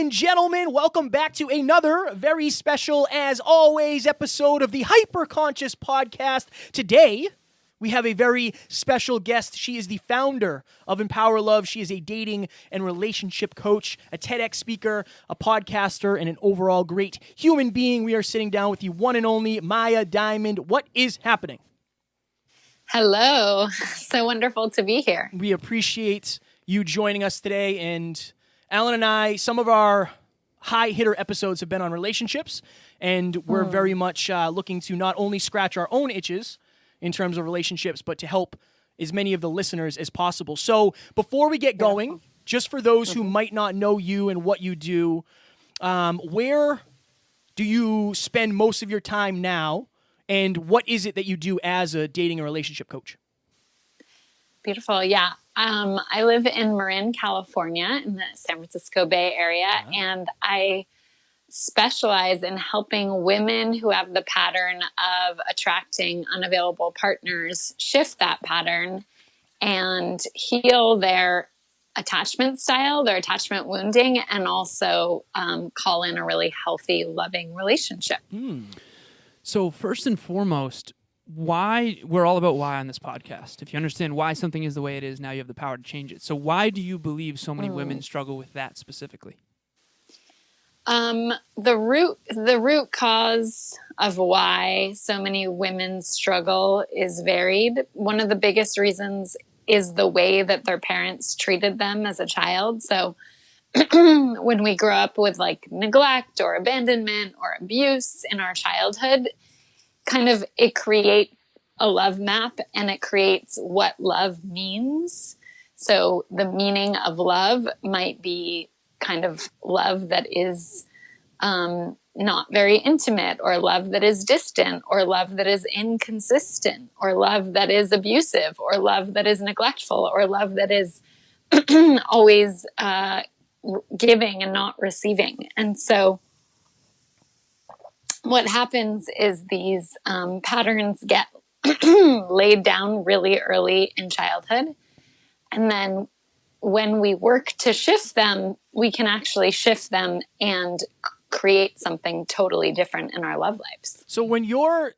and gentlemen, welcome back to another very special, as always, episode of the Hyperconscious Podcast. Today, we have a very special guest. She is the founder of Empower Love. She is a dating and relationship coach, a TEDx speaker, a podcaster, and an overall great human being. We are sitting down with the one and only Maya Diamond. What is happening? Hello. So wonderful to be here. We appreciate you joining us today. And Alan and I, some of our high hitter episodes have been on relationships, and we're very much looking to not only scratch our own itches in terms of relationships, but to help as many of the listeners as possible. So before we get going, just for those who might not know you and what you do, where do you spend most of your time now, and what is it that you do as a dating and relationship coach? Beautiful. Yeah. I live in Marin, California, in the San Francisco Bay Area, and I specialize in helping women who have the pattern of attracting unavailable partners shift that pattern and heal their attachment style, their attachment wounding, and also call in a really healthy, loving relationship. So first and foremost, why we're all about why on this podcast. If you understand why something is the way it is, now you have the power to change it. So why do you believe so many women struggle with that specifically? The root cause of why so many women struggle is varied. One of the biggest reasons is the way that their parents treated them as a child. So when we grow up with like neglect or abandonment or abuse in our childhood, it creates a love map, and it creates what love means. So the meaning of love might be kind of love that is not very intimate, or love that is distant, or love that is inconsistent, or love that is abusive, or love that is neglectful, or love that is always giving and not receiving. And so what happens is these patterns get laid down really early in childhood. And then when we work to shift them, we can actually shift them and create something totally different in our love lives. So when you're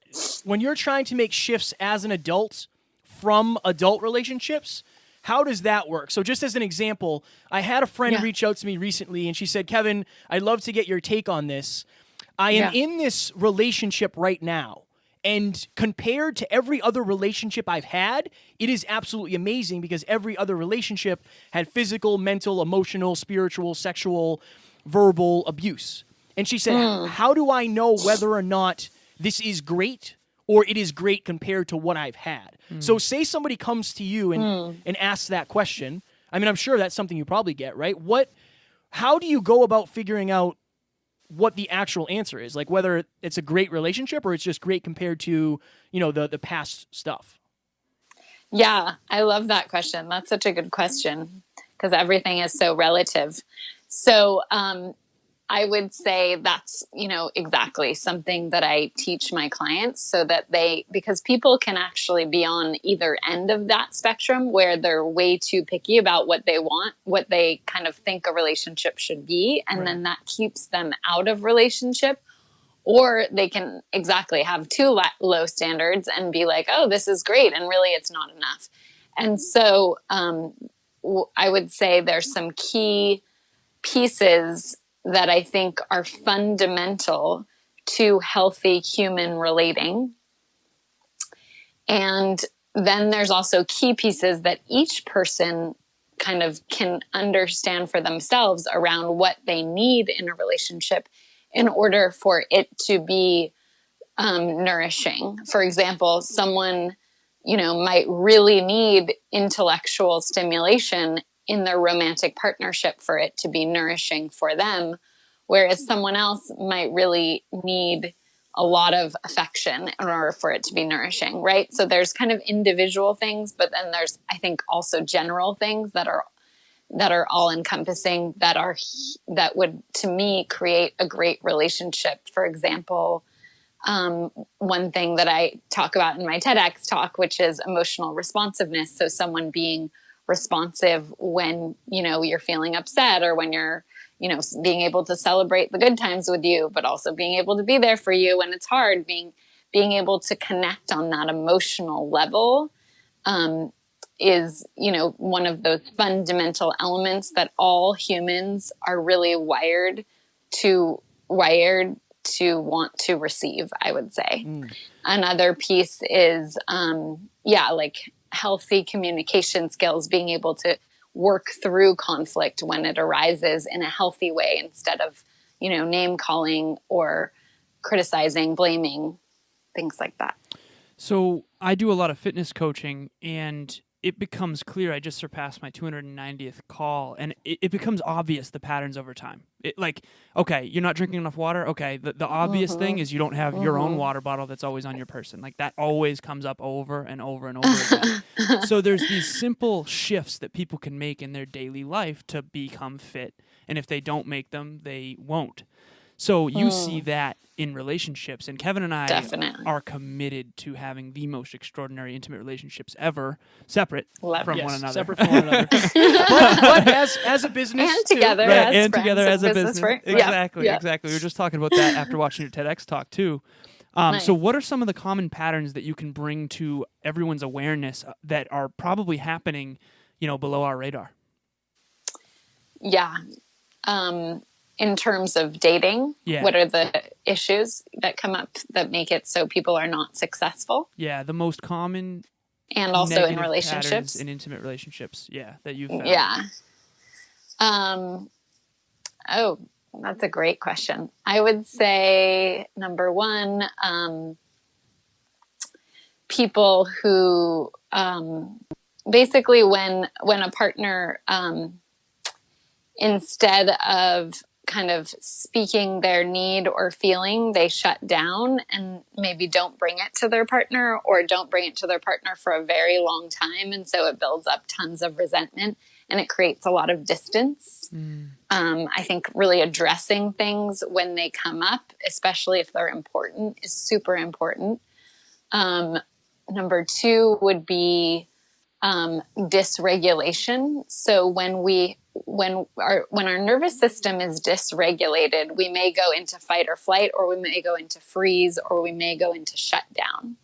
trying to make shifts as an adult from adult relationships, how does that work? So just as an example, I had a friend reach out to me recently, and she said, Kevin, I'd love to get your take on this. I am in this relationship right now, and compared to every other relationship I've had, it is absolutely amazing because every other relationship had physical, mental, emotional, spiritual, sexual, verbal abuse. And she said, how do I know whether or not this is great or it is great compared to what I've had? So say somebody comes to you and asks that question. I mean, I'm sure that's something you probably get, right? How do you go about figuring out what the actual answer is? Like whether it's a great relationship or it's just great compared to, the past stuff? Yeah, I love that question. That's such a good question because everything is so relative. So I would say that's, exactly something that I teach my clients so that because people can actually be on either end of that spectrum where they're way too picky about what they want, what they kind of think a relationship should be. And then that keeps them out of relationship. Or they can have too low standards and be like, oh, this is great. And really it's not enough. And so I would say there's some key pieces that I think are fundamental to healthy human relating. And then there's also key pieces that each person kind of can understand for themselves around what they need in a relationship in order for it to be nourishing. For example, someone, might really need intellectual stimulation in their romantic partnership for it to be nourishing for them, whereas someone else might really need a lot of affection in order for it to be nourishing, right? So there's kind of individual things, but then there's, I think, also general things that are all encompassing that would, to me, create a great relationship. For example, one thing that I talk about in my TEDx talk, which is emotional responsiveness. So someone being responsive when, you're feeling upset or when you're, being able to celebrate the good times with you, but also being able to be there for you when it's hard, being able to connect on that emotional level, is, one of those fundamental elements that all humans are really wired to want to receive, I would say. Another piece is, like healthy communication skills, being able to work through conflict when it arises in a healthy way instead of, name calling or criticizing, blaming, things like that. So I do a lot of fitness coaching, and it becomes clear. I just surpassed my 290th call, and it becomes obvious the patterns over time. Okay, you're not drinking enough water. Okay, the obvious thing is you don't have your own water bottle that's always on your person. Like, that always comes up over and over and over again. So there's these simple shifts that people can make in their daily life to become fit, and if they don't make them, they won't. So you see that in relationships, and Kevin and I Definitely are committed to having the most extraordinary intimate relationships ever, separate from one another. Separate from one another. but as a business and together, right, as and friends together and as a business. Exactly. We were just talking about that after watching your TEDx talk too. Nice. So what are some of the common patterns that you can bring to everyone's awareness that are probably happening, below our radar? Yeah. In terms of dating, what are the issues that come up that make it so people are not successful? Yeah, the most common, and also in relationships, in intimate relationships. Yeah, that you've found. Yeah. Oh, that's a great question. I would say number one, people who basically when a partner instead of kind of speaking their need or feeling, they shut down and maybe don't bring it to their partner, or don't bring it to their partner for a very long time. And so it builds up tons of resentment and it creates a lot of distance. I think really addressing things when they come up, especially if they're important, is super important. Number two would be dysregulation. So when our nervous system is dysregulated, we may go into fight or flight, or we may go into freeze, or we may go into shutdown.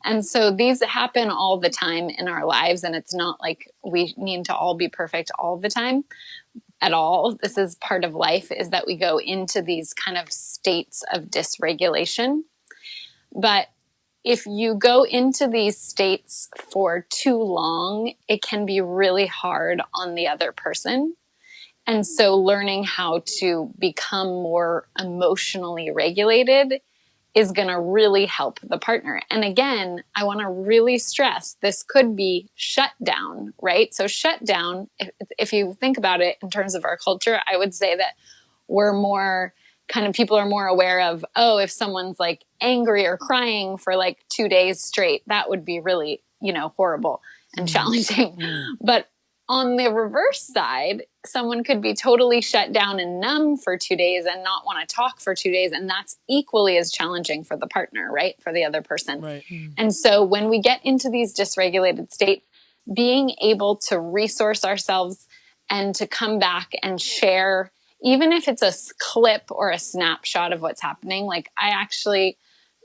And so these happen all the time in our lives, and it's not like we need to all be perfect all the time at all. This is part of life, is that we go into these kind of states of dysregulation. But if you go into these states for too long, it can be really hard on the other person. And so learning how to become more emotionally regulated is going to really help the partner. And again, I want to really stress, this could be shut down, right? So shut down, if you think about it in terms of our culture, I would say that we're more people are more aware of, if someone's like angry or crying for like 2 days straight, that would be really, horrible and challenging. But on the reverse side, someone could be totally shut down and numb for 2 days and not want to talk for 2 days. And that's equally as challenging for the partner, right? For the other person. Right. And so when we get into these dysregulated states, being able to resource ourselves and to come back and share, even if it's a clip or a snapshot of what's happening. Like, I actually,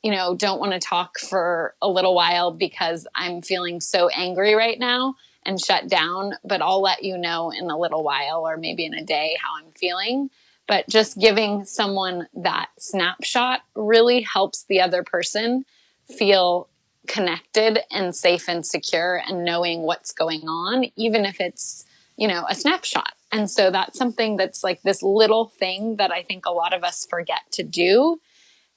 don't want to talk for a little while because I'm feeling so angry right now, and shut down, but I'll let you know in a little while, or maybe in a day, how I'm feeling. But just giving someone that snapshot really helps the other person feel connected and safe and secure, and knowing what's going on, even if it's, a snapshot. And so that's something that's like this little thing that I think a lot of us forget to do,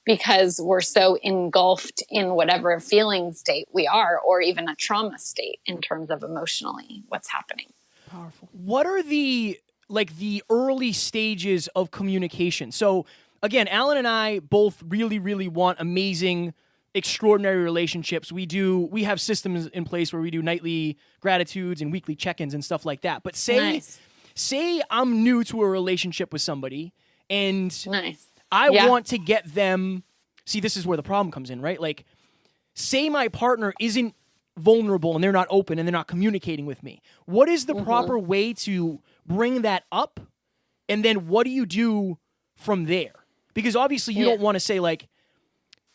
because we're so engulfed in whatever feeling state we are, or even a trauma state in terms of emotionally what's happening. Powerful. What are the early stages of communication? So again, Alan and I both really, really want amazing, extraordinary relationships. We have systems in place where we do nightly gratitudes and weekly check-ins and stuff like that. But say I'm new to a relationship with somebody, and I want to get them. See, this is where the problem comes in, right? Like, say my partner isn't vulnerable and they're not open and they're not communicating with me. What is the proper way to bring that up And then what do you do from there? Because obviously you don't want to say like,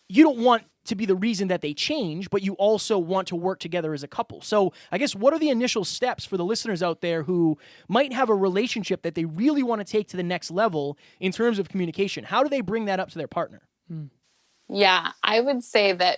you don't want to be the reason that they change, but you also want to work together as a couple. So I guess what are the initial steps for the listeners out there who might have a relationship that they really want to take to the next level in terms of communication? How do they bring that up to their partner? Yeah, I would say that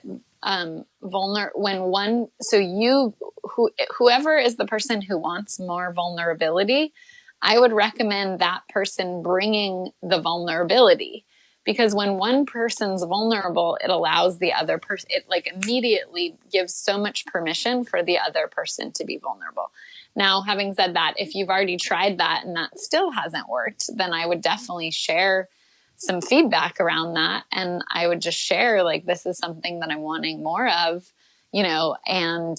whoever is the person who wants more vulnerability, I would recommend that person bringing the vulnerability, because when one person's vulnerable, it allows the other person, it like immediately gives so much permission for the other person to be vulnerable. Now, having said that, if you've already tried that and that still hasn't worked, then I would definitely share some feedback around that. And I would just share, like, this is something that I'm wanting more of, and,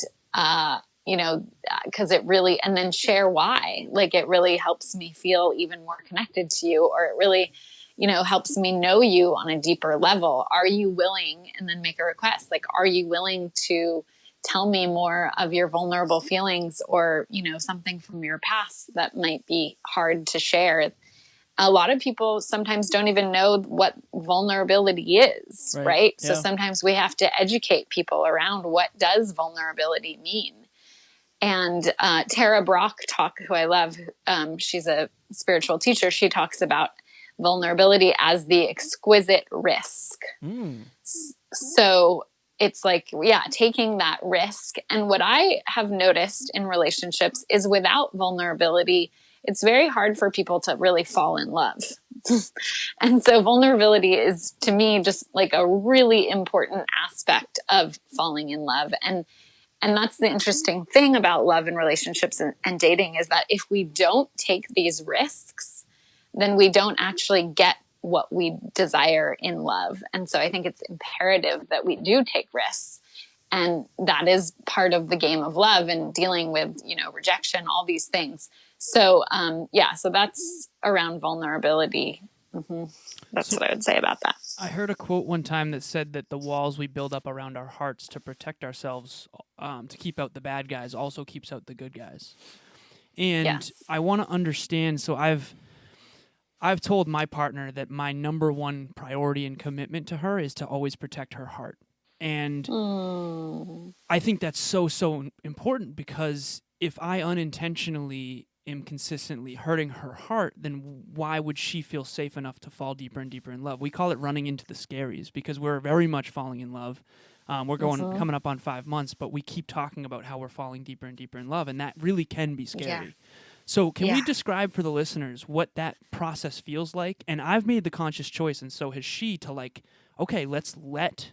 because it really, and then share why, like, it really helps me feel even more connected to you, or it really, helps me know you on a deeper level. Are you willing? And then make a request. Like, are you willing to tell me more of your vulnerable feelings, or, something from your past that might be hard to share? A lot of people sometimes don't even know what vulnerability is, right? Yeah. So sometimes we have to educate people around what does vulnerability mean. And Tara Brach, who I love, she's a spiritual teacher. She talks about vulnerability as the exquisite risk. So it's like, taking that risk. And what I have noticed in relationships is without vulnerability, it's very hard for people to really fall in love. And so vulnerability is, to me, just like a really important aspect of falling in love. And that's the interesting thing about love and relationships and dating, is that if we don't take these risks, then we don't actually get what we desire in love. And so I think it's imperative that we do take risks. And that is part of the game of love and dealing with, rejection, all these things. So, so that's around vulnerability. That's what I would say about that. I heard a quote one time that said that the walls we build up around our hearts to protect ourselves, to keep out the bad guys, also keeps out the good guys. And Yes. I want to understand, so I've told my partner that my number one priority and commitment to her is to always protect her heart. And I think that's so important, because if I unintentionally am consistently hurting her heart, then why would she feel safe enough to fall deeper and deeper in love? We call it running into the scaries, because we're very much falling in love. We're coming up on 5 months, but we keep talking about how we're falling deeper and deeper in love, and that really can be scary. Yeah. So can we describe for the listeners what that process feels like? And I've made the conscious choice, and so has she, to like, okay, let's let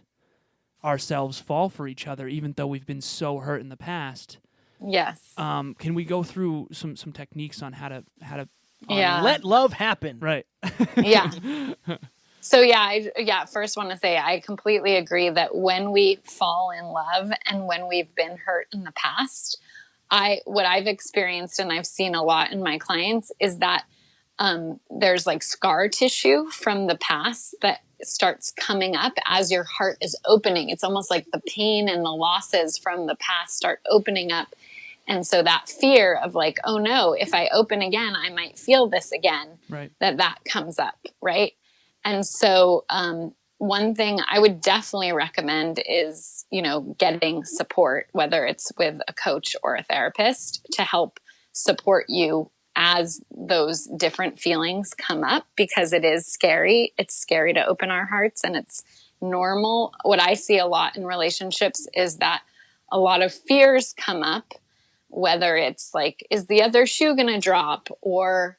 ourselves fall for each other, even though we've been so hurt in the past. Yes. Can we go through some techniques on how to Let love happen. Right. Yeah. So first want to say I completely agree that when we fall in love and when we've been hurt in the past, what I've experienced and I've seen a lot in my clients is that there's like scar tissue from the past that starts coming up as your heart is opening. It's almost like the pain and the losses from the past start opening up. And so that fear of like, oh no, if I open again, I might feel this again, Right. that comes up. Right. And so, one thing I would definitely recommend is, getting support, whether it's with a coach or a therapist, to help support you as those different feelings come up, because it is scary. It's scary to open our hearts, and it's normal. What I see a lot in relationships is that a lot of fears come up, whether it's like, is the other shoe going to drop, or,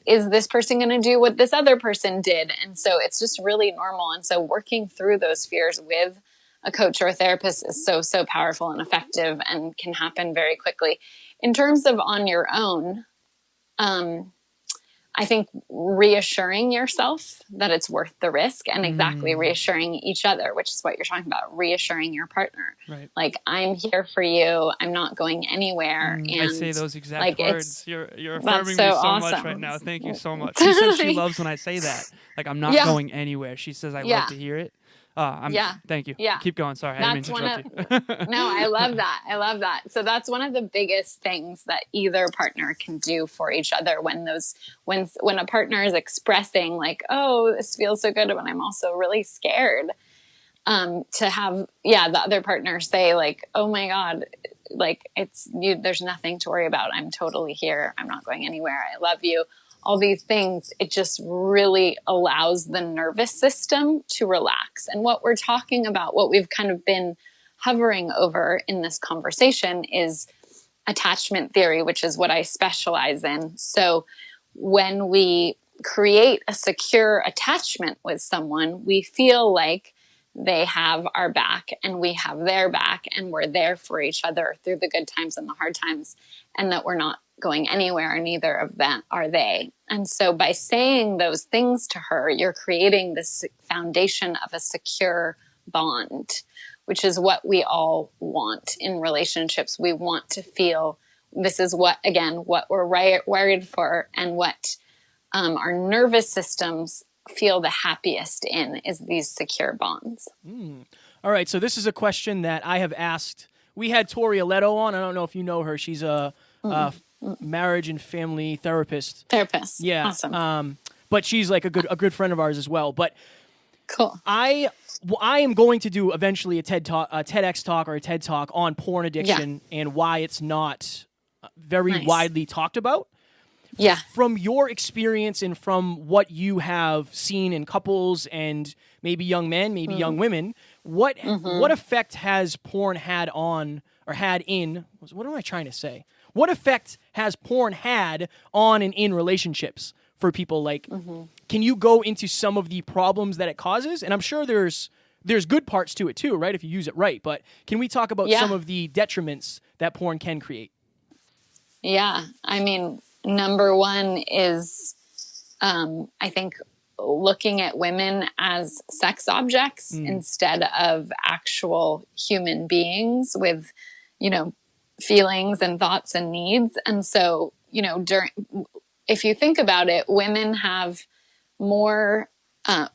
is this person going to do what this other person did? And so it's just really normal. And so working through those fears with a coach or a therapist is so powerful and effective, and can happen very quickly. In terms of on your own, I think reassuring yourself that it's worth the risk, and exactly reassuring each other, which is what you're talking about, reassuring your partner. Right. Like, I'm here for you. I'm not going anywhere. And I say those exact words. You're affirming me so so awesome. much right now. Thank you so much. She says she loves when I say that. Like, I'm not going anywhere. She says I love to hear it. Thank you. Yeah. Keep going. Sorry, I That's didn't mean to one interrupt you. No, I love that. I love that. So that's one of the biggest things that either partner can do for each other when a partner is expressing like, oh, this feels so good, but I'm also really scared. To have, the other partner say like, oh my God, like it's you, there's nothing to worry about. I'm totally here. I'm not going anywhere. I love you. All these things, it just really allows the nervous system to relax. And what we're talking about, what we've kind of been hovering over in this conversation is attachment theory, which is what I specialize in. So when we create a secure attachment with someone, we feel like they have our back and we have their back and we're there for each other through the good times and the hard times, and that we're not going anywhere, and neither of them are they. And so by saying those things to her, you're creating this foundation of a secure bond, which is what we all want in relationships. We want to feel this is what we're wired for, and what our nervous systems feel the happiest in is these secure bonds. All right, so this is a question that I have asked. We had Tori Aletto on. I don't know if you know her. She's a marriage and family therapist. Yeah. Awesome. But she's like a good friend of ours as well. But cool. I am going to do eventually a TEDx talk or a TED talk on porn addiction and why it's not very widely talked about. Yeah. From your experience and from what you have seen in couples and maybe young men, maybe young women, what effect has porn had on or had in? What am I trying to say? What effect has porn had on and in relationships for people? Like, can you go into some of the problems that it causes? And I'm sure there's good parts to it too, right? If you use it right. But can we talk about some of the detriments that porn can create? Yeah. I mean, number one is, I think, looking at women as sex objects instead of actual human beings with, feelings and thoughts and needs. And so, if you think about it, women have more,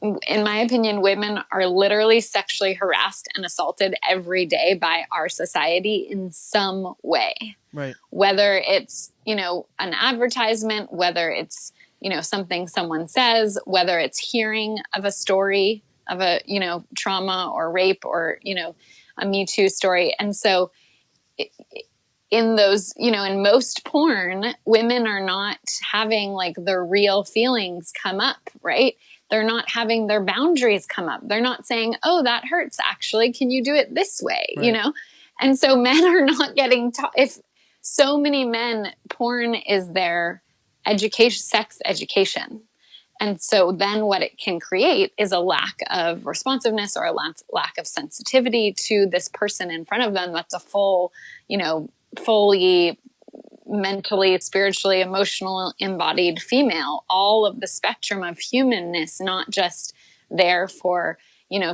in my opinion, women are literally sexually harassed and assaulted every day by our society in some way. Right. Whether it's, an advertisement, whether it's, something someone says, whether it's hearing of a story of a, trauma or rape or, a Me Too story. And so in those, in most porn, women are not having like their real feelings come up, right? They're not having their boundaries come up. They're not saying, oh, that hurts actually. Can you do it this way? Right. And so men are not getting taught. If so many men, porn is their education, sex education. And so then what it can create is a lack of responsiveness or a lack of sensitivity to this person in front of them. That's a full, fully mentally, spiritually, emotional, embodied female, all of the spectrum of humanness, not just there for,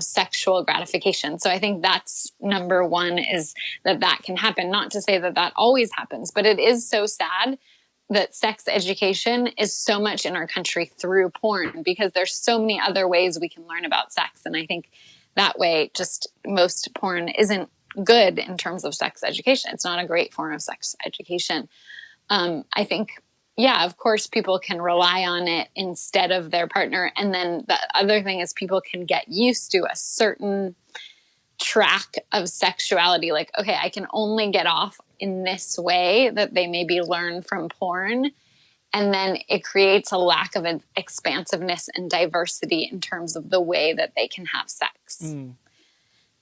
sexual gratification. So I think that's number one, is that can happen. Not to say that always happens, but it is so sad that sex education is so much in our country through porn, because there's so many other ways we can learn about sex. And I think that way, just most porn isn't good in terms of sex education. It's not a great form of sex education. I think, of course, people can rely on it instead of their partner. And then the other thing is people can get used to a certain track of sexuality. Like, okay, I can only get off in this way, that they maybe learn from porn. And then it creates a lack of expansiveness and diversity in terms of the way that they can have sex.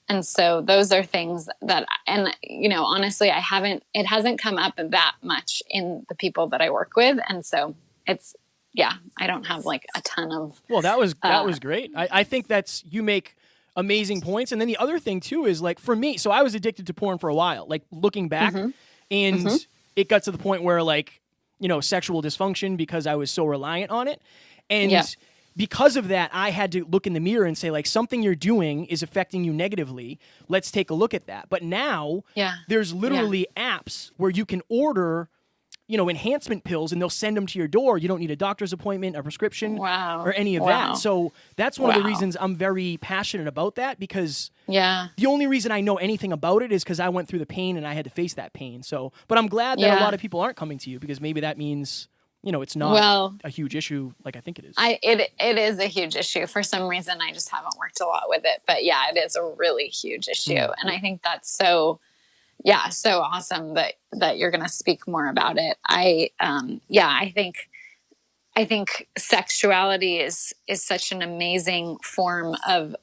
And so those are things that, and, honestly, it hasn't come up that much in the people that I work with. And so it's, I don't have like a ton of. Well, that was great. I think you make amazing points. And then the other thing too is, like, for me, so I was addicted to porn for a while, like looking back, and it got to the point where, like, sexual dysfunction, because I was so reliant on it. And because of that, I had to look in the mirror and say, like, something you're doing is affecting you negatively. Let's take a look at that. But now there's literally apps where you can order enhancement pills, and they'll send them to your door. You don't need a doctor's appointment, a prescription, or any of that. So that's one of the reasons I'm very passionate about that, because the only reason I know anything about it is because I went through the pain and I had to face that pain. So, but I'm glad that a lot of people aren't coming to you, because maybe that means, it's not a huge issue like I think it is. It is a huge issue. For some reason, I just haven't worked a lot with it. But yeah, it is a really huge issue. And I think that's so awesome that you're going to speak more about it. I think sexuality is such an amazing form of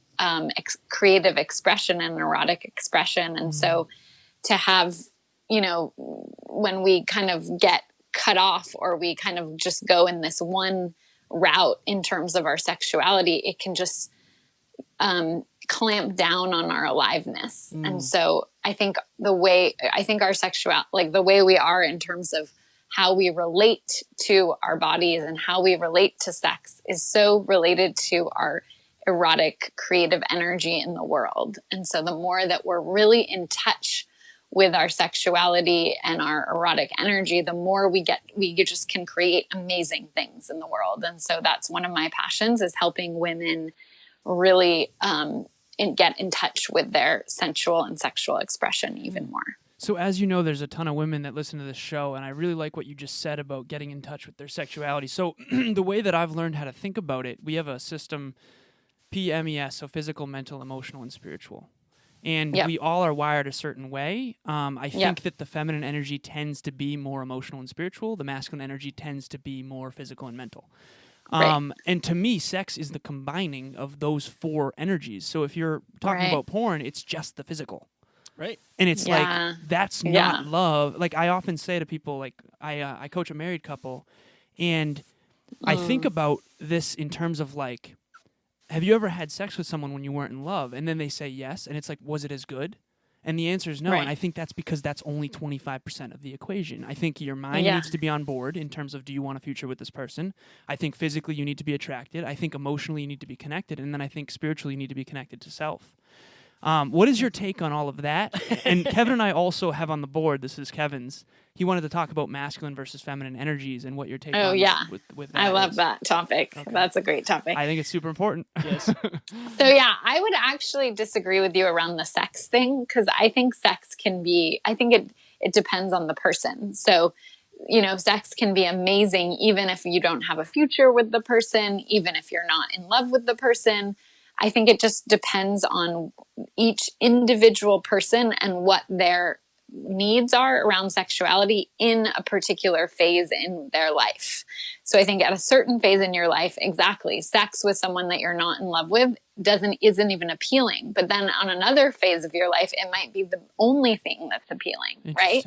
creative expression and erotic expression. And so to have, when we kind of get cut off, or we kind of just go in this one route in terms of our sexuality, it can just clamp down on our aliveness. And so I think our sexuality, like the way we are in terms of how we relate to our bodies and how we relate to sex, is so related to our erotic creative energy in the world. And so the more that we're really in touch with our sexuality and our erotic energy, the more we just can create amazing things in the world. And so that's one of my passions, is helping women really get in touch with their sensual and sexual expression even more. So as you know, there's a ton of women that listen to this show, and I really like what you just said about getting in touch with their sexuality. So the way that I've learned how to think about it, we have a system, PMES, so physical, mental, emotional, and spiritual. And we all are wired a certain way. I think that the feminine energy tends to be more emotional and spiritual. The masculine energy tends to be more physical and mental. And to me, sex is the combining of those four energies. So if you're talking about porn, it's just the physical. Right. And it's like, that's not love. Like I often say to people, like I coach a married couple, and I think about this in terms of like, have you ever had sex with someone when you weren't in love? And then they say yes. And it's like, was it as good? And the answer is no. And I think that's because that's only 25% of the equation. I think your mind needs to be on board in terms of, do you want a future with this person? I think physically you need to be attracted. I think emotionally you need to be connected. And then I think spiritually you need to be connected to self. What is your take on all of that? And Kevin and I also have on the board, this is Kevin's, he wanted to talk about masculine versus feminine energies and what your take on with that I love that topic. Okay. That's a great topic. I think it's super important. Yes. So yeah, I would actually disagree with you around the sex thing, because I think sex can be, it depends on the person. So, sex can be amazing even if you don't have a future with the person, even if you're not in love with the person. I think it just depends on each individual person and what their needs are around sexuality in a particular phase in their life. So I think at a certain phase in your life, exactly, sex with someone that you're not in love with isn't even appealing. But then on another phase of your life, it might be the only thing that's appealing, right?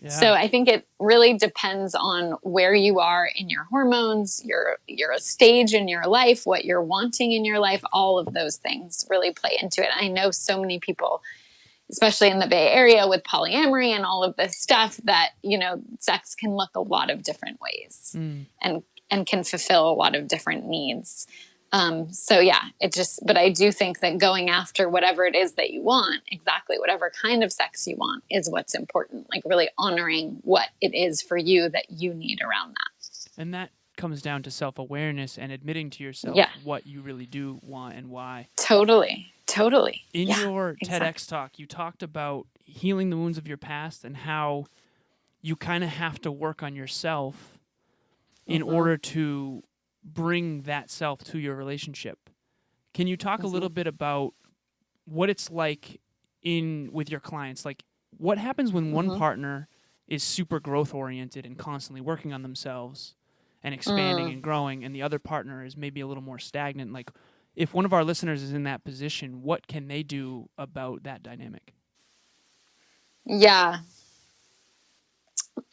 Yeah. So I think it really depends on where you are in your hormones, your stage in your life, what you're wanting in your life. All of those things really play into it. I know so many people, especially in the Bay Area with polyamory and all of this stuff, that, sex can look a lot of different ways and can fulfill a lot of different needs. But I do think that going after whatever it is that you want, exactly whatever kind of sex you want, is what's important. Like really honoring what it is for you that you need around that. And that comes down to self-awareness and admitting to yourself what you really do want and why. Totally. In your TEDx talk, you talked about healing the wounds of your past and how you kind of have to work on yourself in order to bring that self to your relationship. Can you talk a little bit about what it's like with your clients? Like, what happens when one partner is super growth oriented and constantly working on themselves and expanding and growing, and the other partner is maybe a little more stagnant? Like, if one of our listeners is in that position, what can they do about that dynamic? Yeah.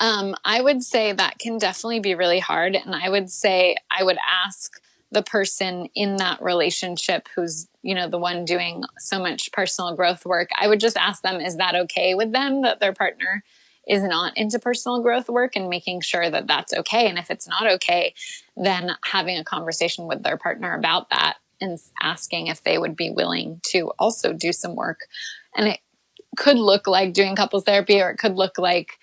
I would say that can definitely be really hard. And I would say I would ask the person in that relationship who's, the one doing so much personal growth work. I would just ask them, is that okay with them, that their partner is not into personal growth work, and making sure that that's okay. And if it's not okay, then having a conversation with their partner about that and asking if they would be willing to also do some work. And it could look like doing couples therapy, or it could look like,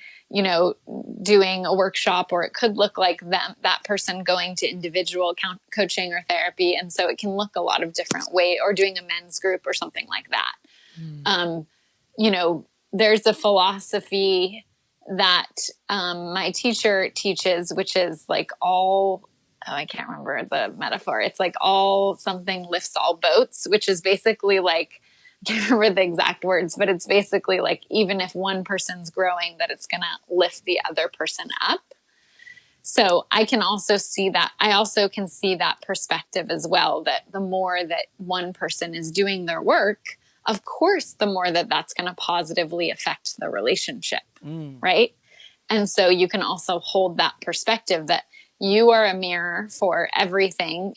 doing a workshop, or it could look like that person going to individual coaching or therapy. And so it can look a lot of different ways, or doing a men's group or something like that. There's a philosophy that my teacher teaches, which is like I can't remember the metaphor. It's like all something lifts all boats, which is basically like, I can't remember the exact words, but it's basically like, even if one person's growing, that it's going to lift the other person up. So I can also see that. I also can see that perspective as well, that the more that one person is doing their work, of course, the more that that's going to positively affect the relationship. Right. And so you can also hold that perspective that you are a mirror for everything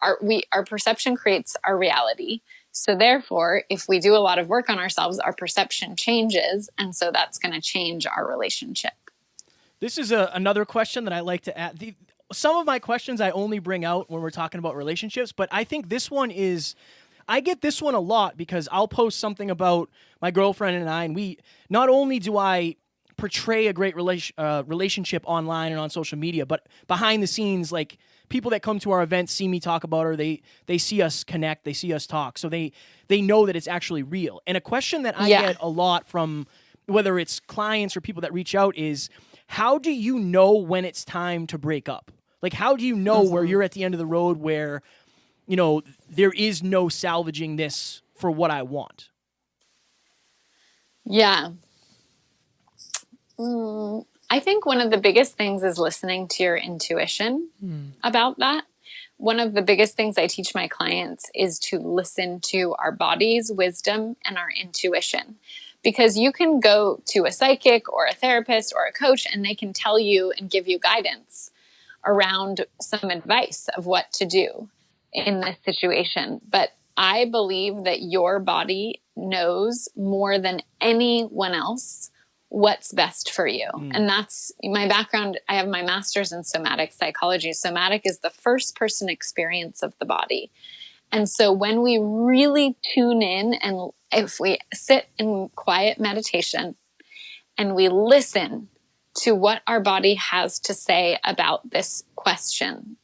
our perception creates our reality. So therefore, if we do a lot of work on ourselves, our perception changes. And so that's going to change our relationship. This is another question that I like to add. Some of my questions I only bring out when we're talking about relationships, but I think this one I get this one a lot because I'll post something about my girlfriend and I, and not only do I portray a great relationship online and on social media, but behind the scenes, like people that come to our events see me talk about her, they see us connect, they see us talk, so they know that it's actually real. And a question that I get a lot from whether it's clients or people that reach out is, how do you know when it's time to break up? Like, how do you know where you're at the end of the road, where there is no salvaging this for what I want? Yeah. I think one of the biggest things is listening to your intuition about that. One of the biggest things I teach my clients is to listen to our body's wisdom and our intuition. Because you can go to a psychic or a therapist or a coach, and they can tell you and give you guidance around some advice of what to do in this situation. But I believe that your body knows more than anyone else what's best for you. And that's my background. I have my master's in somatic psychology. Somatic is the first person experience of the body. And so when we really tune in, and if we sit in quiet meditation and we listen to what our body has to say about this question,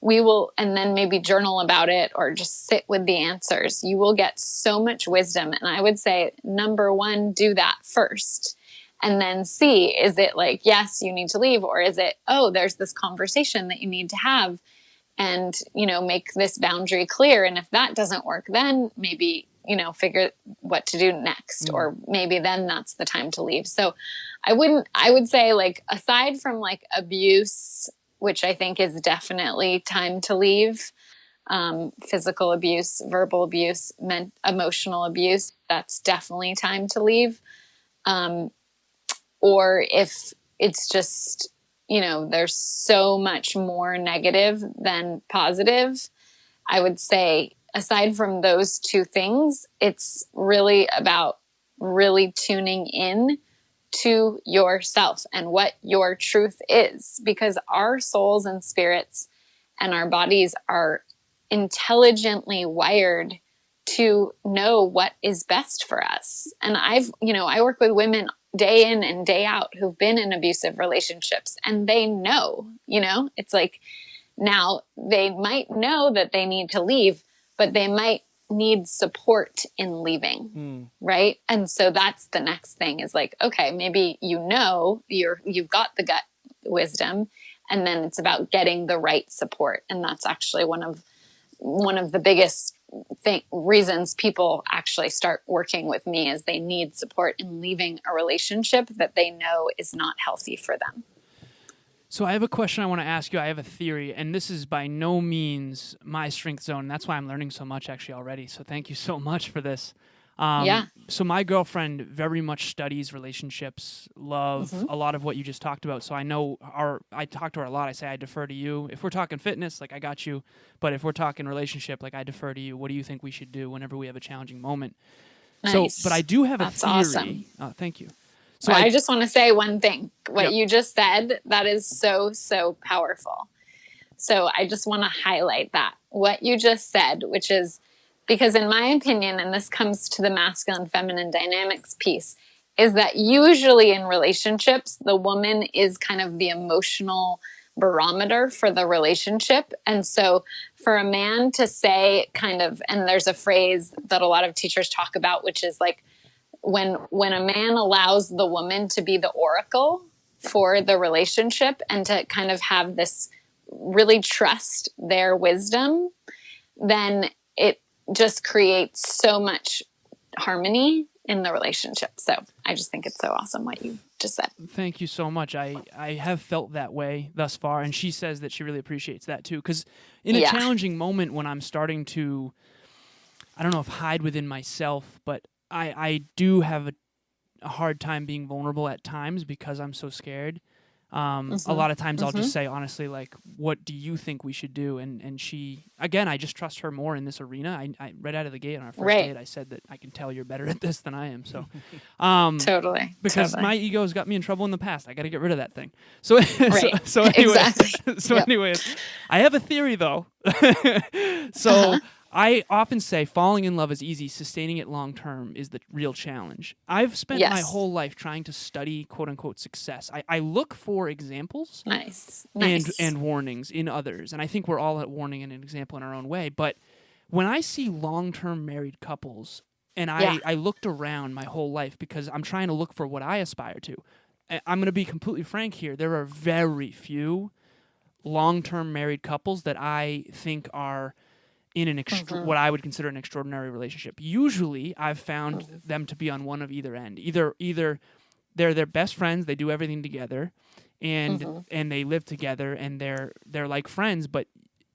we will, and then maybe journal about it or just sit with the answers, you will get so much wisdom. And I would say, number one, do that first. And then see, is it like, yes, you need to leave? Or is it, oh, there's this conversation that you need to have and, make this boundary clear. And if that doesn't work, then maybe, figure what to do next, or maybe then that's the time to leave. So I would say, like, aside from like abuse, which I think is definitely time to leave, physical abuse, verbal abuse, emotional abuse, that's definitely time to leave. Or if it's just, there's so much more negative than positive, I would say, aside from those two things, it's really about really tuning in to yourself and what your truth is, because our souls and spirits and our bodies are intelligently wired to know what is best for us. And I work with women day in and day out who've been in abusive relationships, and they know, it's like, now they might know that they need to leave, but they might need support in leaving. Right. And so that's the next thing is like, okay, maybe, you've got the gut wisdom, and then it's about getting the right support. And that's actually one of the biggest reasons people actually start working with me is they need support in leaving a relationship that they know is not healthy for them. So I have a question I want to ask you. I have a theory, and this is by no means my strength zone. That's why I'm learning so much actually already. So thank you so much for this. So my girlfriend very much studies relationships, love, a lot of what you just talked about. So I know I talk to her a lot. I say, I defer to you. If we're talking fitness, like, I got you. But if we're talking relationship, like, I defer to you. What do you think we should do whenever we have a challenging moment? Nice. So, but I do have a theory. Awesome. Thank you. So I just want to say one thing. What you just said, that is so, so powerful. So I just want to highlight that. What you just said, which is, because in my opinion, and this comes to the masculine feminine dynamics piece, is that usually in relationships, the woman is kind of the emotional barometer for the relationship. And so for a man to say kind of, and there's a phrase that a lot of teachers talk about, which is like when a man allows the woman to be the oracle for the relationship and to kind of have this really trust their wisdom, then it just creates so much harmony in the relationship. So I just think it's so awesome what you just said. Thank you so much. I have felt that way thus far, and she says that she really appreciates that too. Because in a challenging moment when I'm starting to, I don't know if hide within myself, but I do have a hard time being vulnerable at times because I'm so scared. A lot of times I'll just say, honestly, like, what do you think we should do? And she, again, I just trust her more in this arena. I right out of the gate on our first date, I said that I can tell you're better at this than I am. So, totally. Because my ego's got me in trouble in the past. I got to get rid of that thing. So, so anyways, exactly. anyways, I have a theory though. So I often say falling in love is easy. Sustaining it long term is the real challenge. I've spent my whole life trying to study quote unquote success. I look for examples and warnings in others. And I think we're all at warning and an example in our own way. But when I see long term married couples, and I looked around my whole life because I'm trying to look for what I aspire to. I'm going to be completely frank here. There are very few long term married couples that I think are in an what I would consider an extraordinary relationship. Usually, I've found them to be on one of either end. Either they're their best friends, they do everything together, and they live together, and they're like friends. But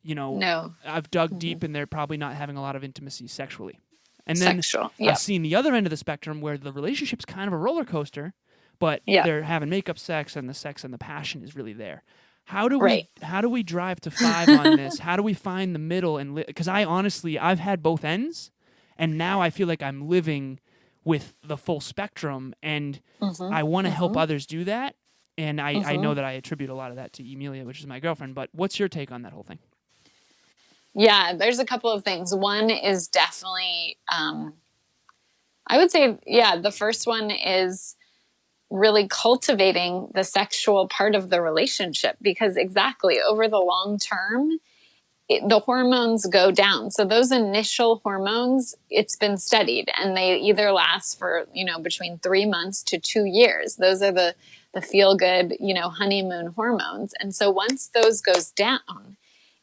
I've dug deep, and they're probably not having a lot of intimacy sexually. And then I've seen the other end of the spectrum where the relationship's kind of a roller coaster, but they're having makeup sex, and the passion is really there. How do we drive to 5 on this? How do we find the middle? And because I've had both ends, and now I feel like I'm living with the full spectrum, and I want to help others do that. And I know that I attribute a lot of that to Emilia, which is my girlfriend. But what's your take on that whole thing? Yeah, there's a couple of things. One is definitely, I would say, the first one is really cultivating the sexual part of the relationship, because exactly over the long term, the hormones go down. So those initial hormones, it's been studied, and they either last for, between 3 months to 2 years. Those are the feel good, honeymoon hormones. And so once those goes down,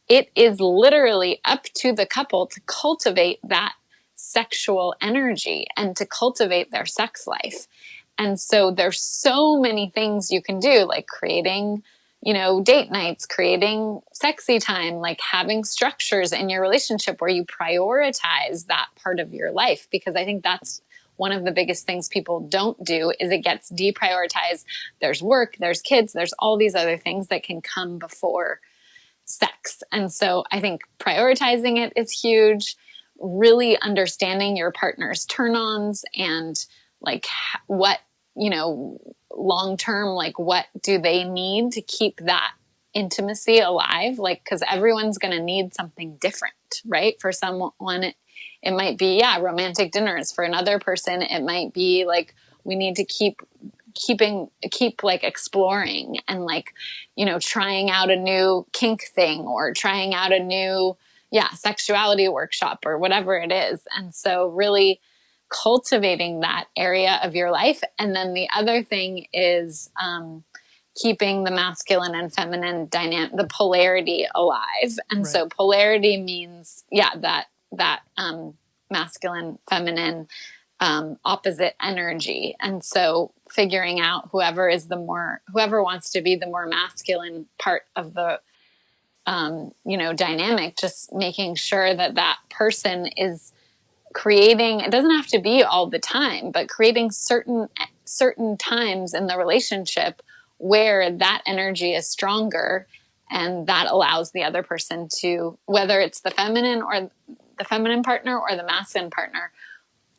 it is literally up to the couple to cultivate that sexual energy and to cultivate their sex life. And so there's so many things you can do, like creating, date nights, creating sexy time, like having structures in your relationship where you prioritize that part of your life. Because I think that's one of the biggest things people don't do is it gets deprioritized. There's work, there's kids, there's all these other things that can come before sex. And so I think prioritizing it is huge. Really understanding your partner's turn-ons and like what, long term, like what do they need to keep that intimacy alive? Like, because everyone's going to need something different, right? For someone, it might be, romantic dinners. For another person, it might be like, we need to keep like exploring and like, trying out a new kink thing or trying out a new, sexuality workshop or whatever it is. And so really cultivating that area of your life. And then the other thing is keeping the masculine and feminine dynamic, the polarity alive. And so polarity means, that masculine, feminine, opposite energy. And so figuring out whoever wants to be the more masculine part of the, dynamic, just making sure that person is creating, it doesn't have to be all the time, but creating certain times in the relationship where that energy is stronger, and that allows the other person to, whether it's the feminine partner or the masculine partner,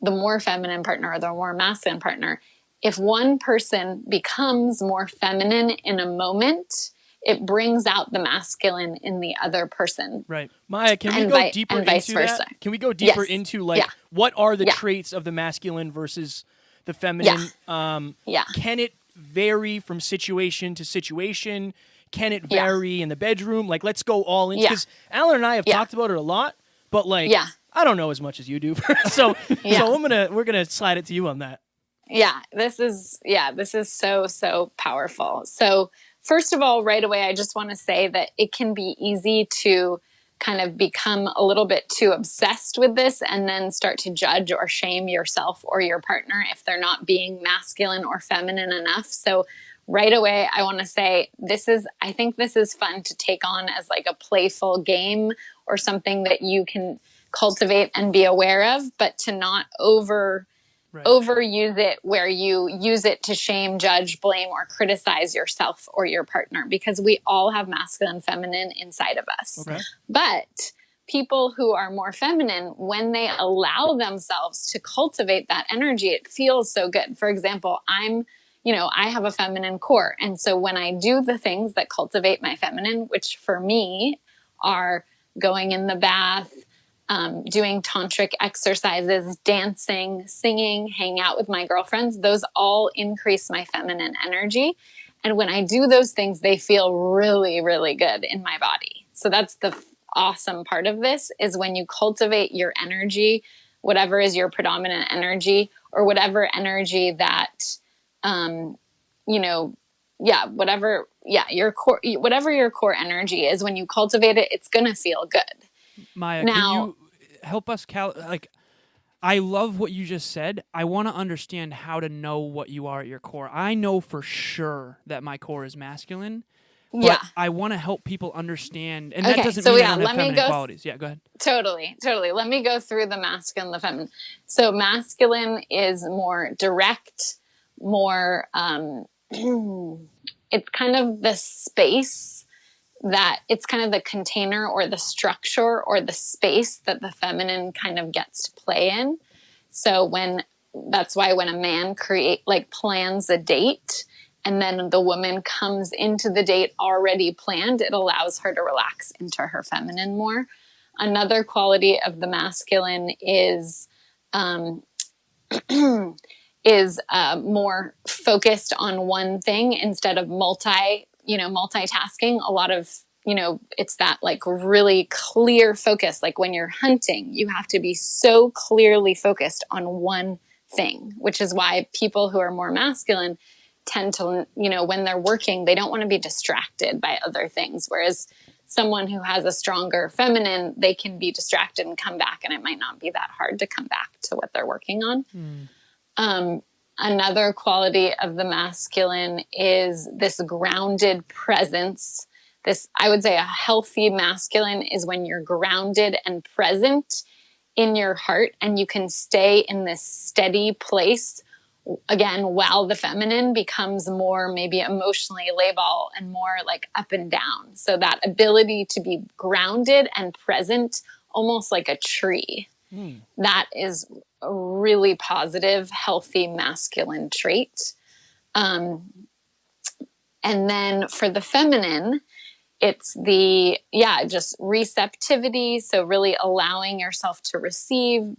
the more feminine partner or the more masculine partner, if one person becomes more feminine in a moment, it brings out the masculine in the other person. Right. Maya, can we go deeper into that? Can we go deeper into what are the traits of the masculine versus the feminine. Yeah. Can it vary from situation to situation? Can it vary in the bedroom? Like, let's go all in. Because Alan and I have talked about it a lot, but like, I don't know as much as you do. so we're gonna slide it to you on that. Yeah, this is so powerful. So first of all, right away, I just want to say that it can be easy to kind of become a little bit too obsessed with this and then start to judge or shame yourself or your partner if they're not being masculine or feminine enough. So right away, I want to say I think this is fun to take on as like a playful game or something that you can cultivate and be aware of, but to not overuse it where you use it to shame, judge, blame, or criticize yourself or your partner, because we all have masculine, feminine inside of us. Okay. But people who are more feminine, when they allow themselves to cultivate that energy, it feels so good. For example, I have a feminine core. And so when I do the things that cultivate my feminine, which for me are going in the bath, doing tantric exercises, dancing, singing, hanging out with my girlfriends, those all increase my feminine energy. And when I do those things, they feel really, really good in my body. So that's the awesome part of this, is when you cultivate your energy, whatever is your predominant energy, or whatever energy that, whatever your core energy is, when you cultivate it, it's going to feel good. Maya, can you help us I love what you just said. I want to understand how to know what you are at your core. I know for sure that my core is masculine, but I want to help people understand, and that doesn't mean I don't have feminine qualities. Yeah, go ahead. Totally. Let me go through the masculine, the feminine. So masculine is more direct, more, it's kind of the space that it's kind of the container or the structure or the space that the feminine kind of gets to play in. So that's why when a man plans a date and then the woman comes into the date already planned, it allows her to relax into her feminine more. Another quality of the masculine is more focused on one thing instead of multitasking. A lot of, it's that like really clear focus. Like when you're hunting, you have to be so clearly focused on one thing, which is why people who are more masculine tend to, when they're working, they don't want to be distracted by other things. Whereas someone who has a stronger feminine, they can be distracted and come back, and it might not be that hard to come back to what they're working on. Another quality of the masculine is this grounded presence. I would say a healthy masculine is when you're grounded and present in your heart, and you can stay in this steady place, again, while the feminine becomes more maybe emotionally labile and more like up and down. So that ability to be grounded and present, almost like a tree. That is a really positive, healthy masculine trait. And then for the feminine, it's just receptivity. So really allowing yourself to receive,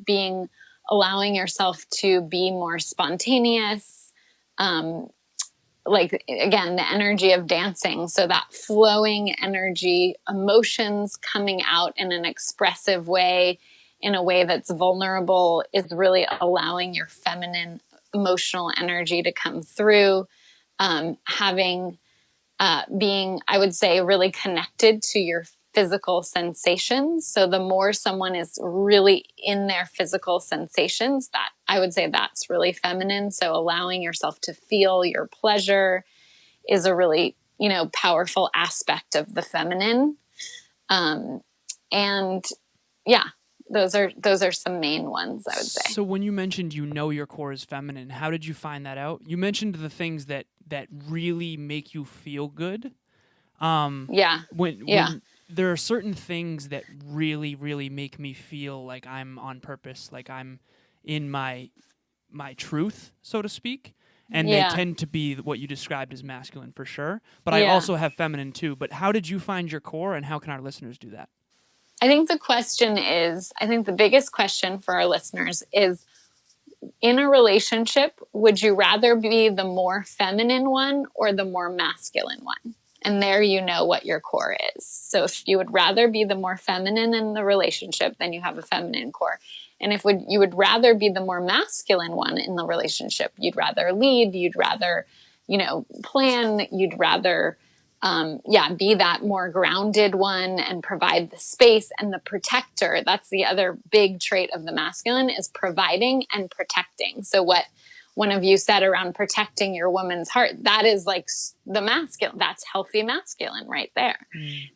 allowing yourself to be more spontaneous. Like, again, the energy of dancing. So that flowing energy, emotions coming out in an expressive way, in a way that's vulnerable, is really allowing your feminine emotional energy to come through. Being, I would say, really connected to your physical sensations. So the more someone is really in their physical sensations, that I would say that's really feminine. So allowing yourself to feel your pleasure is a really, powerful aspect of the feminine. Those are some main ones, I would say. So when you mentioned your core is feminine, how did you find that out? You mentioned the things that really make you feel good. When there are certain things that really, really make me feel like I'm on purpose, like I'm in my truth, so to speak. And they tend to be what you described as masculine for sure. But I also have feminine too. But how did you find your core, and how can our listeners do that? I think the biggest question for our listeners is, in a relationship, would you rather be the more feminine one or the more masculine one? And there you know what your core is. So if you would rather be the more feminine in the relationship, then you have a feminine core. And if you would rather be the more masculine one in the relationship, you'd rather lead, you'd rather, plan, you'd rather, be that more grounded one and provide the space and the protector. That's the other big trait of the masculine, is providing and protecting. So what one of you said around protecting your woman's heart, that is like the masculine, that's healthy masculine right there.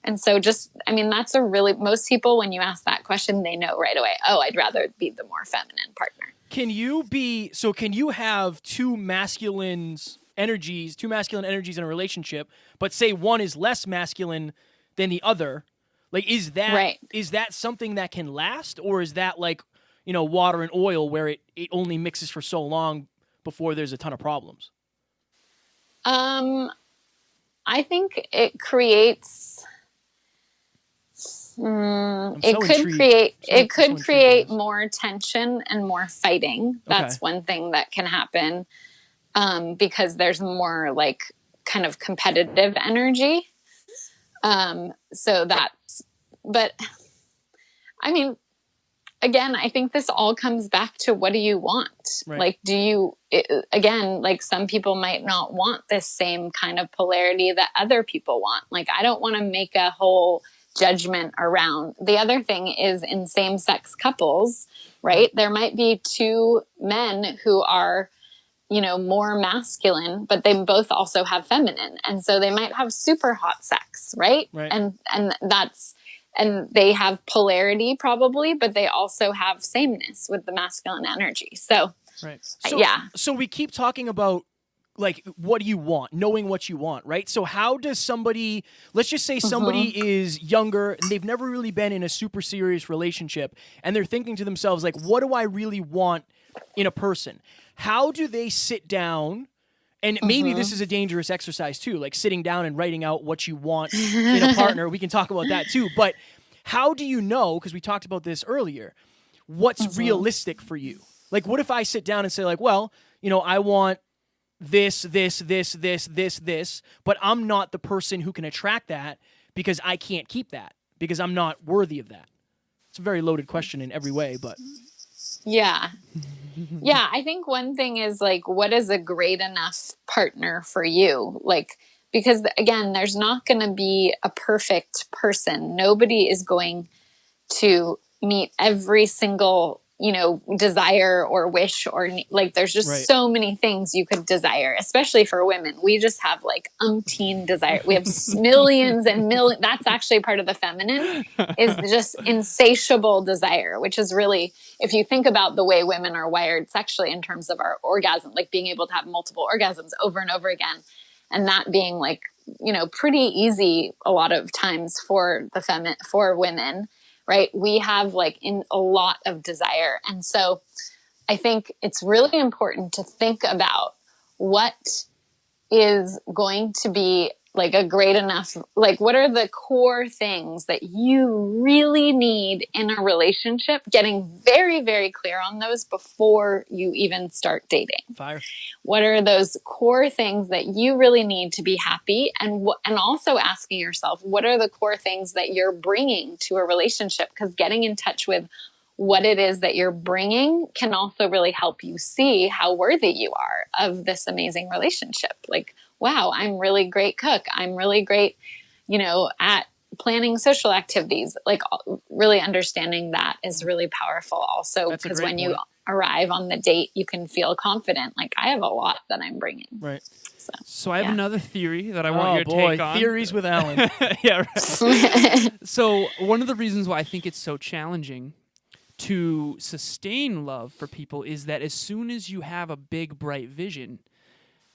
And so that's most people, when you ask that question, they know right away, oh, I'd rather be the more feminine partner. Can you have two masculine energies in a relationship, but say one is less masculine than the other? Like, is that something that can last, or is that like, water and oil where it only mixes for so long before there's a ton of problems? I think it creates. It could create more tension and more fighting. That's one thing that can happen, because there's more like kind of competitive energy. Again, I think this all comes back to, what do you want? Right. Like, some people might not want this same kind of polarity that other people want. Like, I don't want to make a whole judgment around. The other thing is, in same-sex couples, right? There might be two men who are, more masculine, but they both also have feminine. And so they might have super hot sex, right? And they have polarity probably, but they also have sameness with the masculine energy. So, So we keep talking about, like, what do you want? Knowing what you want, right? So how does somebody, let's just say somebody is younger and they've never really been in a super serious relationship, and they're thinking to themselves, like, what do I really want in a person? How do they sit down? And maybe this is a dangerous exercise too, like sitting down and writing out what you want in a partner. We can talk about that too. But how do you know, because we talked about this earlier, what's realistic for you? Like, what if I sit down and say, like, well, I want this, but I'm not the person who can attract that because I can't keep that, because I'm not worthy of that. It's a very loaded question in every way, but... Yeah. Yeah, I think one thing is, like, what is a great enough partner for you? Like, because again, there's not going to be a perfect person. Nobody is going to meet every single, desire or wish, or like, there's just so many things you could desire, especially for women. We just have like umpteen desire. We have millions and millions. That's actually part of the feminine, is just insatiable desire, which is really, if you think about the way women are wired sexually in terms of our orgasm, like being able to have multiple orgasms over and over again, and that being like, pretty easy a lot of times for for women, right? We have like in a lot of desire. And so I think it's really important to think about what is going to be like a great enough, like, what are the core things that you really need in a relationship? Getting very, very clear on those before you even start dating. Fire. What are those core things that you really need to be happy? And also asking yourself, what are the core things that you're bringing to a relationship? Because getting in touch with what it is that you're bringing can also really help you see how worthy you are of this amazing relationship. Like, wow, I'm really great cook. I'm really great, at planning social activities. Like, really understanding that is really powerful also, because when you arrive on the date, you can feel confident. Like, I have a lot that I'm bringing. Right. So I have another theory that I want your take on. Theories with Alan. Yeah, right. So one of the reasons why I think it's so challenging to sustain love for people is that as soon as you have a big, bright vision,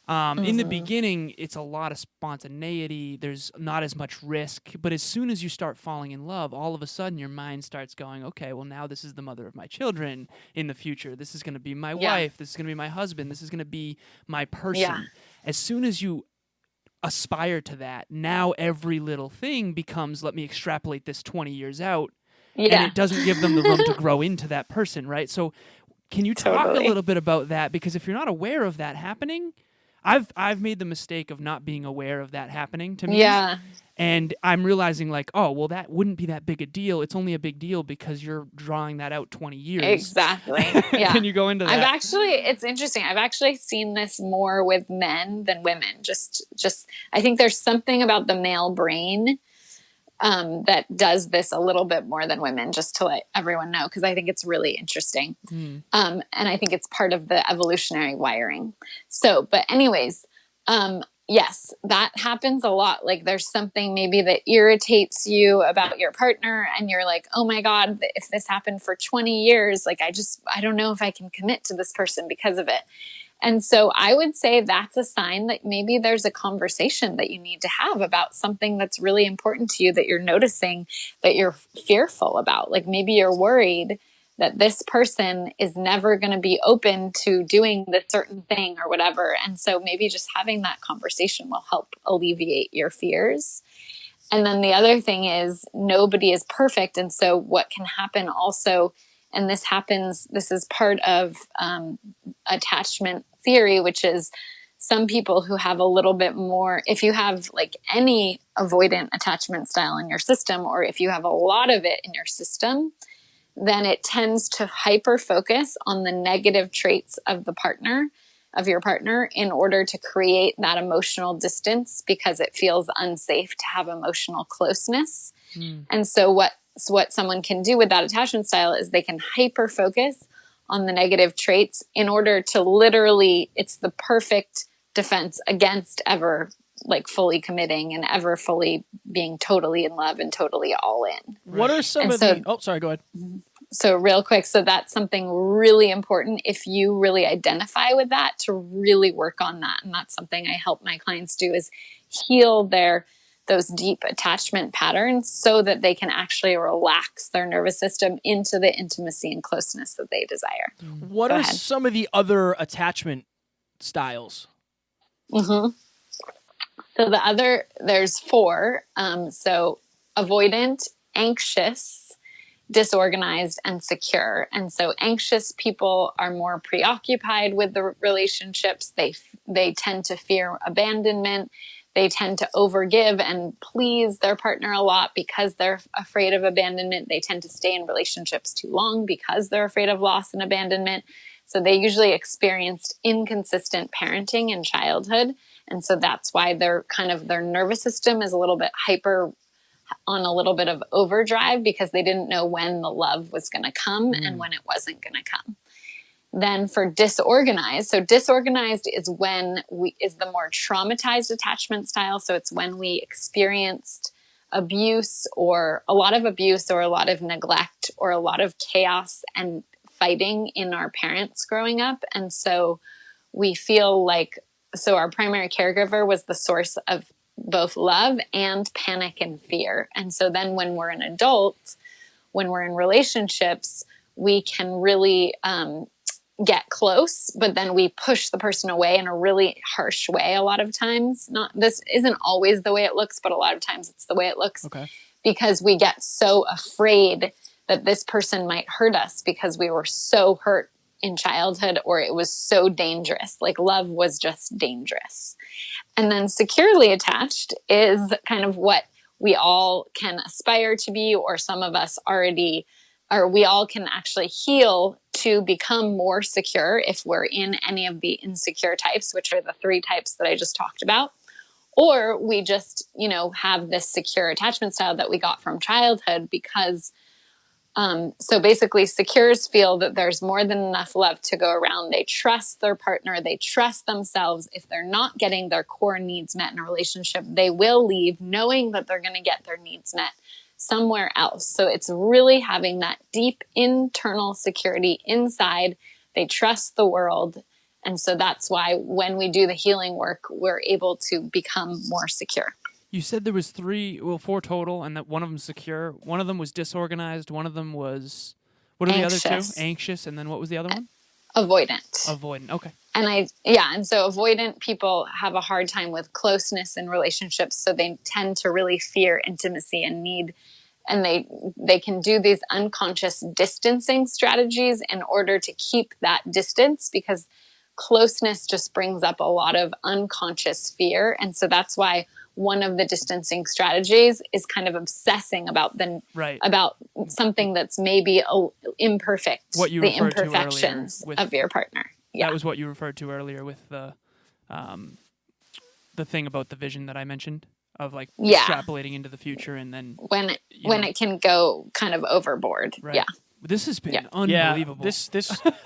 in the beginning, it's a lot of spontaneity. There's not as much risk. But as soon as you start falling in love, all of a sudden your mind starts going, okay, well, now this is the mother of my children in the future. This is going to be my wife. This is going to be my husband. This is going to be my person. Yeah. As soon as you aspire to that, now every little thing becomes, let me extrapolate this 20 years out. Yeah. And it doesn't give them the room to grow into that person, right? So Can you talk Totally. a little bit about that? Because if you're not aware of that happening, I've made the mistake of not being aware of that happening to me. Yeah. And I'm realizing like, oh, well, that wouldn't be that big a deal. It's only a big deal because you're drawing that out 20 years. Exactly. Yeah. Can you go into that? It's interesting. I've actually seen this more with men than women. I think there's something about the male brain that does this a little bit more than women, just to let everyone know, because I think it's really interesting. And I think it's part of the evolutionary wiring. But anyways, yes, that happens a lot. Like there's something maybe that irritates you about your partner and you're like, oh my God, if this happened for 20 years, like I don't know if I can commit to this person because of it. And so I would say that's a sign that maybe there's a conversation that you need to have about something that's really important to you that you're noticing that you're fearful about. Like maybe you're worried that this person is never going to be open to doing this certain thing or whatever. And so maybe just having that conversation will help alleviate your fears. And then the other thing is nobody is perfect. And so what can happen also, and this is part of attachment theory, which is some people who have a little bit more, if you have like any avoidant attachment style in your system, or if you have a lot of it in your system, then it tends to hyper focus on the negative traits of your partner in order to create that emotional distance because it feels unsafe to have emotional closeness. And so what someone can do with that attachment style is they can hyper focus on the negative traits in order to literally, it's the perfect defense against ever like fully committing and ever fully being totally in love and totally all in. What are some sorry, go ahead. So real quick, so that's something really important if you really identify with that, to really work on that. And that's something I help my clients do, is heal those deep attachment patterns so that they can actually relax their nervous system into the intimacy and closeness that they desire. What are some of the other attachment styles? So there's 4. So avoidant, anxious, disorganized, and secure. And so anxious people are more preoccupied with the relationships. They tend to fear abandonment. They tend to overgive and please their partner a lot because they're afraid of abandonment. They tend to stay in relationships too long because they're afraid of loss and abandonment. So they usually experienced inconsistent parenting in childhood. And so that's why their nervous system is a little bit hyper on a little bit of overdrive because they didn't know when the love was going to come and when it wasn't going to come. Then for disorganized, so disorganized is is the more traumatized attachment style. So it's when we experienced abuse or a lot of neglect or a lot of chaos and fighting in our parents growing up. And so we feel like, so our primary caregiver was the source of both love and panic and fear. And so then when we're an adult, when we're in relationships, we can really get close, but then we push the person away in a really harsh way a lot of times. This isn't always the way it looks, but a lot of times it's the way it looks. Okay. Because we get so afraid that this person might hurt us because we were so hurt in childhood, or it was so dangerous. Like love was just dangerous. And then securely attached is kind of what we all can aspire to be, or some of us already, or we all can actually heal to become more secure if we're in any of the insecure types, which are the 3 types that I just talked about. Or we just, have this secure attachment style that we got from childhood because so basically secures feel that there's more than enough love to go around. They trust their partner. They trust themselves. If they're not getting their core needs met in a relationship, they will leave knowing that they're going to get their needs met somewhere else. So it's really having that deep internal security inside. They trust the world. And so that's why when we do the healing work, we're able to become more secure. You said there was 4 total, and that one of them secure. One of them was disorganized. One of them was, what are Anxious. The other 2? Anxious, and then what was the other one? Avoidant. Okay. And so avoidant people have a hard time with closeness in relationships, so they tend to really fear intimacy and need and they can do these unconscious distancing strategies in order to keep that distance, because closeness just brings up a lot of unconscious fear. And so that's why one of the distancing strategies is kind of obsessing about about something that's maybe imperfect, what you the referred imperfections to with, of your partner. Yeah. That was what you referred to earlier with the thing about the vision that I mentioned of like extrapolating into the future, and then when it can go kind of overboard. Right. Yeah. This has been unbelievable. This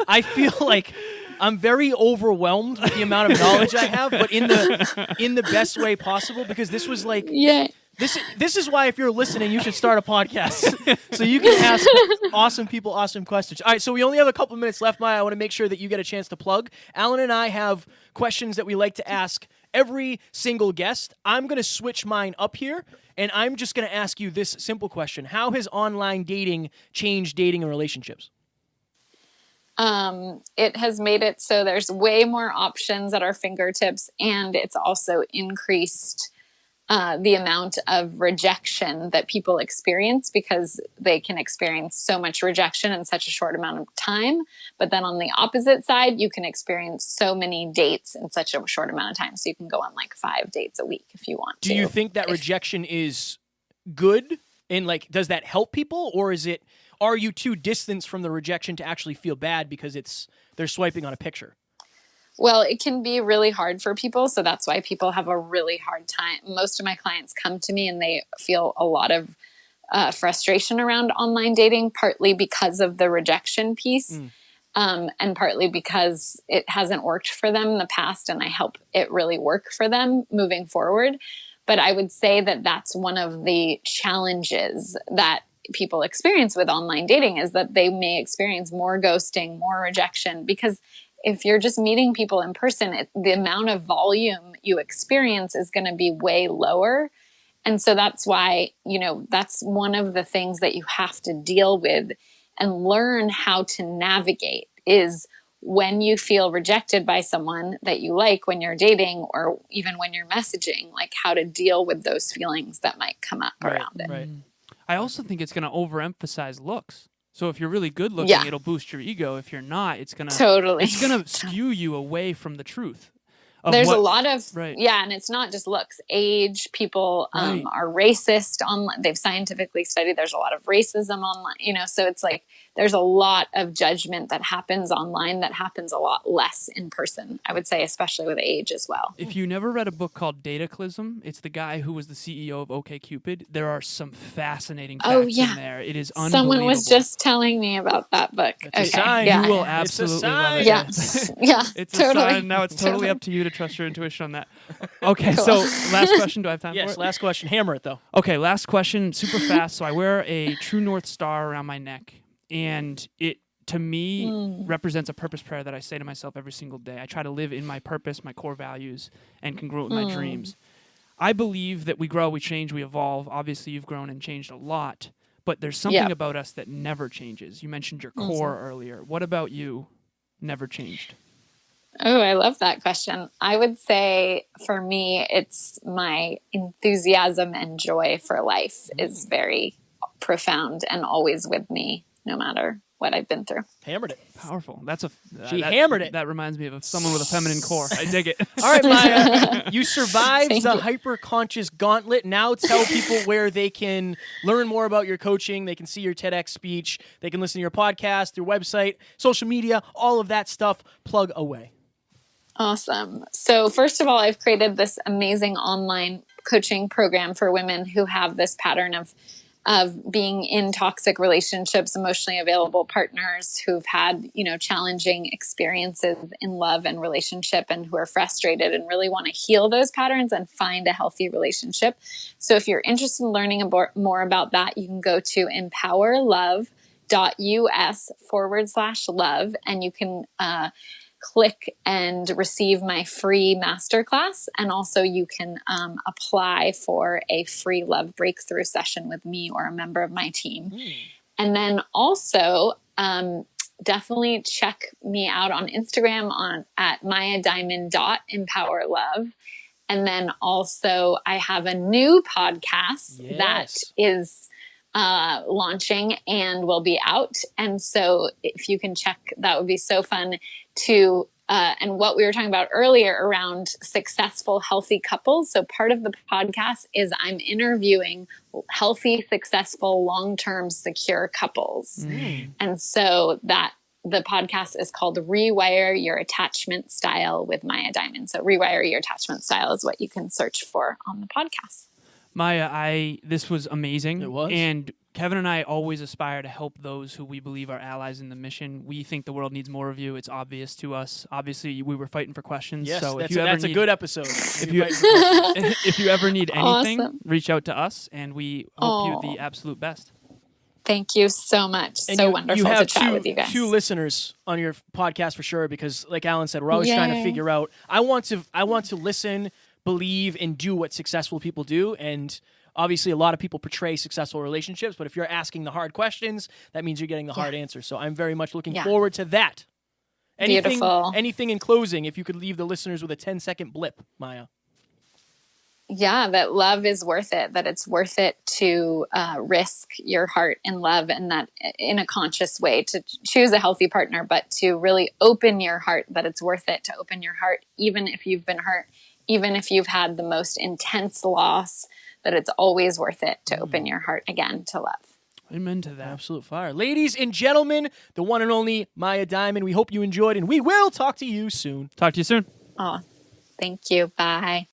I feel like I'm very overwhelmed with the amount of knowledge I have, but in the best way possible, because this was like this is why, if you're listening, you should start a podcast so you can ask awesome people awesome questions. All right, so we only have a couple minutes left, Maya. I want to make sure that you get a chance to plug. Alan and I have questions that we like to ask every single guest. I'm going to switch mine up here, and I'm just going to ask you this simple question. How has online dating changed dating and relationships? It has made it so there's way more options at our fingertips, and it's also increased the amount of rejection that people experience, because they can experience so much rejection in such a short amount of time. But then on the opposite side, you can experience so many dates in such a short amount of time. So you can go on like 5 dates a week if you want to. Do you think that rejection is good? And like, does that help people, or are you too distanced from the rejection to actually feel bad because they're swiping on a picture? Well, it can be really hard for people. So that's why people have a really hard time. Most of my clients come to me and they feel a lot of frustration around online dating, partly because of the rejection piece, and partly because it hasn't worked for them in the past, and I help it really work for them moving forward. But I would say that that's one of the challenges that people experience with online dating, is that they may experience more ghosting, more rejection, because if you're just meeting people in person, the amount of volume you experience is going to be way lower. And so that's why, that's one of the things that you have to deal with and learn how to navigate, is when you feel rejected by someone that you like when you're dating, or even when you're messaging, like how to deal with those feelings that might come up around it. Right. I also think it's going to overemphasize looks. So if you're really good looking, it'll boost your ego. If you're not, it's gonna skew you away from the truth. There's a lot of and it's not just looks. Age, people are racist online. They've scientifically studied there's a lot of racism online. So it's like there's a lot of judgment that happens online that happens a lot less in person, I would say, especially with age as well. If you never read a book called Dataclysm, it's the guy who was the CEO of OkCupid. There are some fascinating facts in there. It is unbelievable. Someone was just telling me about that book. It's a sign. You will absolutely love it. Yeah. It's totally. a sign. Now it's totally up to you to trust your intuition on that. Okay, so last question. Do I have time for it? Yes, last question. Hammer it, though. Okay, last question, super fast. So I wear a true North Star around my neck, and it, to me, represents a purpose prayer that I say to myself every single day. I try to live in my purpose, my core values, and congruent with my dreams. I believe that we grow, we change, we evolve. Obviously, you've grown and changed a lot, but there's something about us that never changes. You mentioned your core earlier. What about you never changed? Oh, I love that question. I would say for me, it's my enthusiasm and joy for life is very profound and always with me, no matter what I've been through. Hammered it. Powerful. She hammered it. That reminds me of someone with a feminine core. I dig it. All right, Maya, you survived the hyper-conscious gauntlet. Now tell people where they can learn more about your coaching. They can see your TEDx speech. They can listen to your podcast, your website, social media, all of that stuff. Plug away. Awesome. So first of all, I've created this amazing online coaching program for women who have this pattern of being in toxic relationships, emotionally available partners who've had, challenging experiences in love and relationship, and who are frustrated and really want to heal those patterns and find a healthy relationship. So if you're interested in learning more about that, you can go to empowerlove.us/love, and you can click and receive my free masterclass. And also you can apply for a free love breakthrough session with me or a member of my team. And then also definitely check me out on Instagram at mayadiamond.empowerlove. And then also I have a new podcast that is launching and will be out. And so if you can check, that would be so fun to, and what we were talking about earlier around successful, healthy couples. So part of the podcast is I'm interviewing healthy, successful, long-term, secure couples. And so that the podcast is called Rewire Your Attachment Style with Maya Diamond. So Rewire Your Attachment Style is what you can search for on the podcast. Maya, this was amazing. It was. And Kevin and I always aspire to help those who we believe are allies in the mission. We think the world needs more of you. It's obvious to us. Obviously, we were fighting for questions. Yes, so that's a good episode. If you ever need anything, Awesome. reach out to us, and we hope you the absolute best. Thank you so much. And so wonderful you have to chat with you guys. two listeners on your podcast for sure, because like Alan said, we're always trying to figure out. I want to listen, believe, and do what successful people do. And obviously a lot of people portray successful relationships, but if you're asking the hard questions, that means you're getting the hard answers. So I'm very much looking forward to that. Beautiful. Anything in closing, if you could leave the listeners with a 10-second blip, Maya. Yeah, that love is worth it, that it's worth it to risk your heart in love, and that in a conscious way to choose a healthy partner, but to really open your heart, that it's worth it to open your heart, even if you've been hurt, even if you've had the most intense loss, that it's always worth it to open your heart again to love. Amen to that. Absolute fire. Ladies and gentlemen, the one and only Maya Diamond, we hope you enjoyed, and we will talk to you soon. Talk to you soon. Oh, thank you. Bye.